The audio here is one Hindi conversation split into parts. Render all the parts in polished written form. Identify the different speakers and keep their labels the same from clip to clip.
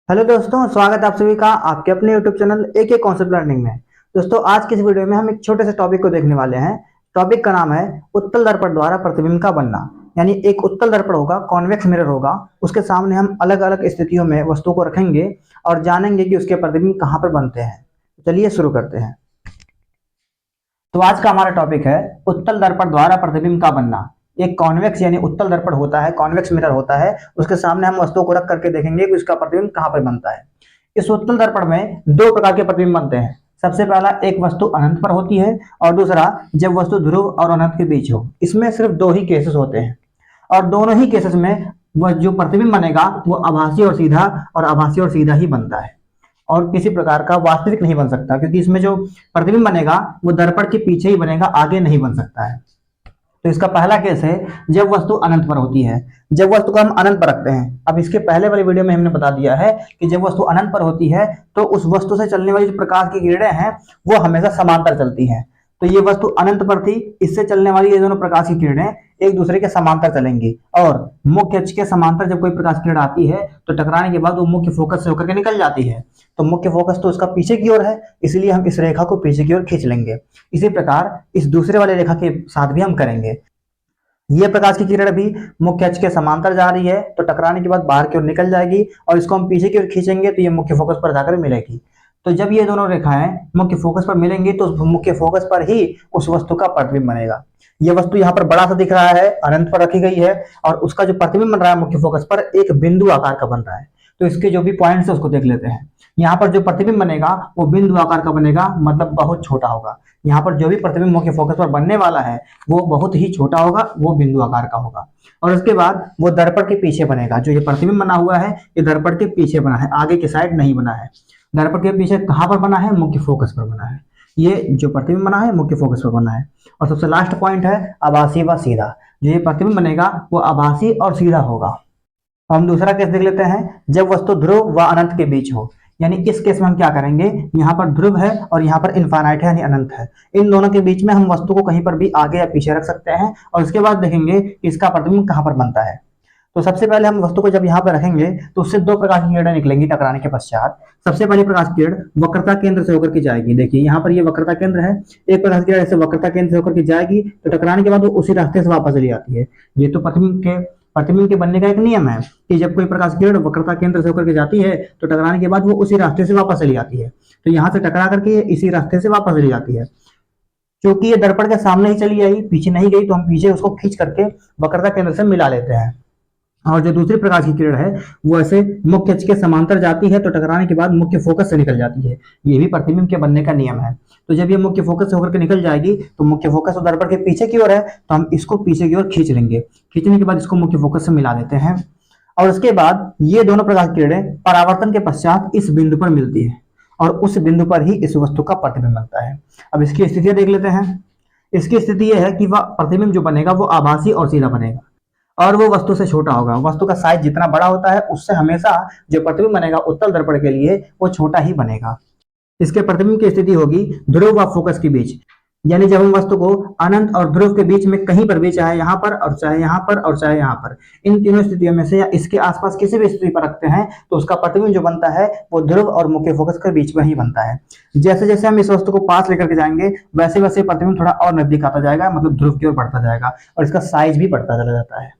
Speaker 1: हेलो दोस्तों, स्वागत है आप सभी का आपके अपने यूट्यूब चैनल एक कॉन्सेप्ट लर्निंग में। दोस्तों, आज की इस वीडियो में हम एक छोटे से टॉपिक को देखने वाले हैं। टॉपिक का नाम है उत्तल दर्पण द्वारा प्रतिबिंब का बनना। यानी एक उत्तल दर्पण होगा, कॉन्वेक्स मिरर होगा, उसके सामने हम अलग अलग स्थितियों में वस्तु को रखेंगे और जानेंगे कि उसके प्रतिबिंब कहाँ पर बनते हैं। चलिए शुरू करते हैं। तो आज का हमारा टॉपिक है उत्तल दर्पण द्वारा प्रतिबिंब का बनना। एक कॉन्वेक्स यानी उत्तल दर्पण होता है, कॉन्वेक्स मिरर होता है, उसके सामने हम वस्तुओं को रख करके देखेंगे कि उसका प्रतिबिंब कहाँ पर बनता है। इस उत्तल दर्पण में दो प्रकार के प्रतिबिंब बनते हैं। सबसे पहला, एक वस्तु अनंत पर होती है, और दूसरा जब वस्तु ध्रुव और अनंत के बीच हो। इसमें सिर्फ दो ही केसेस होते हैं, और दोनों ही केसेस में वह जो प्रतिबिंब बनेगा वो आभासी और सीधा और आभासी और सीधा ही बनता है, और किसी प्रकार का वास्तविक नहीं बन सकता, क्योंकि इसमें जो प्रतिबिंब बनेगा वो दर्पण के पीछे ही बनेगा, आगे नहीं बन सकता है। तो इसका पहला केस है जब वस्तु अनंत पर होती है। जब वस्तु को हम अनंत पर रखते हैं, अब इसके पहले वाली वीडियो में हमने बता दिया है कि जब वस्तु अनंत पर होती है तो उस वस्तु से चलने वाली जो प्रकाश की किरणें हैं वो हमेशा समांतर चलती हैं। तो ये वस्तु अनंत पर थी, इससे चलने वाली ये दोनों प्रकाश की किरणें एक दूसरे के समांतर चलेंगी, और मुख्य अक्ष के समांतर जब कोई प्रकाश किरण आती है तो टकराने के बाद वो मुख्य फोकस से होकर के निकल जाती है। तो मुख्य फोकस तो उसका पीछे की ओर है, इसलिए हम इस रेखा को पीछे की ओर खींच लेंगे। इसी प्रकार इस दूसरे वाले रेखा के साथ भी हम करेंगे। ये प्रकाश की किरण भी मुख्य अक्ष के समांतर जा रही है, तो टकराने के बाद बाहर की ओर निकल जाएगी, और इसको हम पीछे की ओर खींचेंगे तो ये मुख्य फोकस पर जाकर मिलेगी। तो जब ये दोनों रेखाएं मुख्य फोकस पर मिलेंगी तो उस मुख्य फोकस पर ही उस वस्तु का प्रतिबिंब बनेगा। ये वस्तु यहाँ पर बड़ा सा दिख रहा है, अनंत पर रखी गई है, और उसका जो प्रतिबिंब बन रहा है मुख्य फोकस पर एक बिंदु आकार का बन रहा है। तो इसके जो भी पॉइंट्स है उसको देख लेते हैं। यहाँ पर जो प्रतिबिंब बनेगा वो बिंदु आकार का बनेगा, मतलब बहुत छोटा होगा। यहाँ पर जो भी प्रतिबिंब मुख्य फोकस पर बनने वाला है वो बहुत ही छोटा होगा, वो बिंदु आकार का होगा। और उसके बाद वो दर्पण के पीछे बनेगा। जो ये प्रतिबिंब बना हुआ है ये दर्पण के पीछे बना है, आगे की साइड नहीं बना है। दर्पण के पीछे कहाँ पर बना है? मुख्य फोकस पर बना है। ये जो प्रतिबिंब बना है मुख्य फोकस पर बना है। और सबसे लास्ट पॉइंट है आभासी व सीधा। जो ये प्रतिबिंब बनेगा वो आभासी और सीधा होगा। हम दूसरा केस देख लेते हैं, जब वस्तु ध्रुव व अनंत के बीच हो। यानी इस केस में हम क्या करेंगे, यहाँ पर ध्रुव है और यहाँ पर इनफाइनाइट है यानी अनंत है। इन दोनों के बीच में हम वस्तु को कहीं पर भी आगे या पीछे रख सकते हैं, और उसके बाद देखेंगे कि इसका प्रतिबिंब कहाँ पर बनता है। तो सबसे पहले हम वस्तु को जब यहाँ पर रखेंगे तो उससे दो प्रकार की किरणें निकलेंगी टकराने के पश्चात। सबसे पहली प्रकाश किरण वक्रता केंद्र से होकर के जाएगी। देखिए यहाँ पर ये वक्रता केंद्र है, एक प्रकाश किरण ऐसे वक्रता केंद्र से होकर के जाएगी, तो टकराने के बाद वो उसी रास्ते से वापस चली आती है। ये तो प्रतिबिंब के बनने का एक नियम है कि जब कोई प्रकाश किरण वक्रता केंद्र से होकर के जाती है तो टकराने के बाद वो उसी रास्ते से वापस चली आती है। तो यहाँ से टकरा करके इसी रास्ते से वापस चली जाती है। क्योंकि ये दर्पण के सामने ही चली आई, पीछे नहीं गई, तो हम पीछे उसको खींच करके वक्रता केंद्र से मिला लेते हैं। और जो दूसरी प्रकाश की किरण है वो ऐसे मुख्य अक्ष के समांतर जाती है, तो टकराने के बाद मुख्य फोकस से निकल जाती है। ये भी प्रतिबिंब के बनने का नियम है। तो जब ये मुख्य फोकस से होकर के निकल जाएगी तो मुख्य फोकस दर्पण के पीछे की ओर है, तो हम इसको पीछे की ओर खींच लेंगे। खींचने के बाद इसको मुख्य फोकस से मिला देते हैं, और उसके बाद ये दोनों प्रकाश की किरणें परावर्तन के पश्चात इस बिंदु पर मिलती है, और उस बिंदु पर ही इस वस्तु का प्रतिबिंब बनता है। अब इसकी स्थितियां देख लेते हैं। इसकी स्थिति यह है कि वह प्रतिबिंब जो बनेगा वो आभासी और सीधा बनेगा, और वो वस्तु से छोटा होगा। वस्तु का साइज जितना बड़ा होता है उससे हमेशा जो प्रतिबिंब बनेगा उत्तल दर्पण के लिए वो छोटा ही बनेगा। इसके प्रतिबिंब की स्थिति होगी ध्रुव व फोकस के बीच। यानी जब हम वस्तु को अनंत और ध्रुव के बीच में कहीं पर भी, चाहे यहाँ पर और चाहे यहाँ पर और चाहे यहाँ पर, इन तीनों स्थितियों में से या इसके आसपास किसी भी स्थिति पर रखते हैं तो उसका प्रतिबिंब जो बनता है वो ध्रुव और मुख्य फोकस के बीच में ही बनता है। जैसे जैसे हम इस वस्तु को पास लेकर के जाएंगे वैसे वैसे प्रतिबिंब थोड़ा और नजदीक आता जाएगा, मतलब ध्रुव की ओर बढ़ता जाएगा, और इसका साइज भी बढ़ता चला जाता है।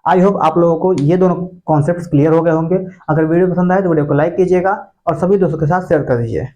Speaker 1: आई होप आप लोगों को ये दोनों कॉन्सेप्ट्स क्लियर हो गए होंगे। अगर वीडियो पसंद आए तो वीडियो को लाइक कीजिएगा और सभी दोस्तों के साथ शेयर कर दीजिए।